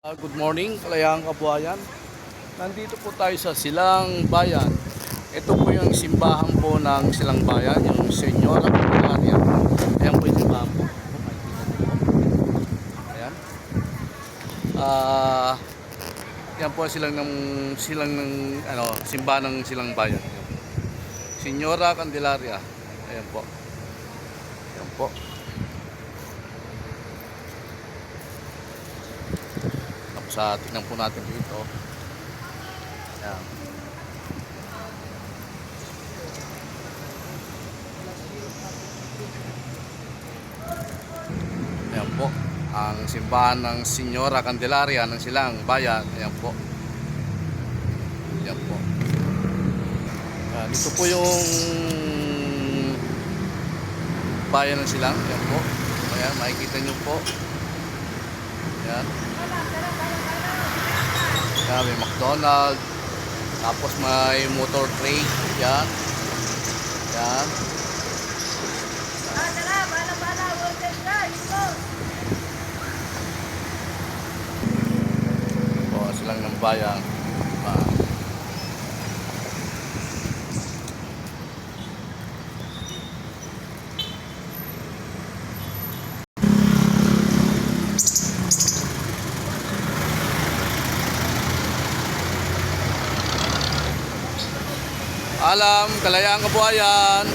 Good morning, Kalayaan Kabuhayan. Nandito po tayo sa Silang Bayan. Ito po yung simbahan po ng Silang Bayan, yung Senyora Candelaria. Ayan po yung simbahan po. Ayan. Yan po silang ng simbahan ng Silang Bayan. Senyora Candelaria. Ayan po. Ayan po. Tingnan po natin dito. Ayan. Ayan po. Ang simbahan ng Senyora Candelaria ng Silang Bayan. Ayan po. Ayan po. Ayan. Ito po yung bayan ng Silang. Ayan po. Ayan, makikita nyo po. Ayan. Ayan, may McDonald's. Tapos may motor trade. Ayan. Ayan. O, Silang ng bayan. Alam, Kalayaan Kabuhayan.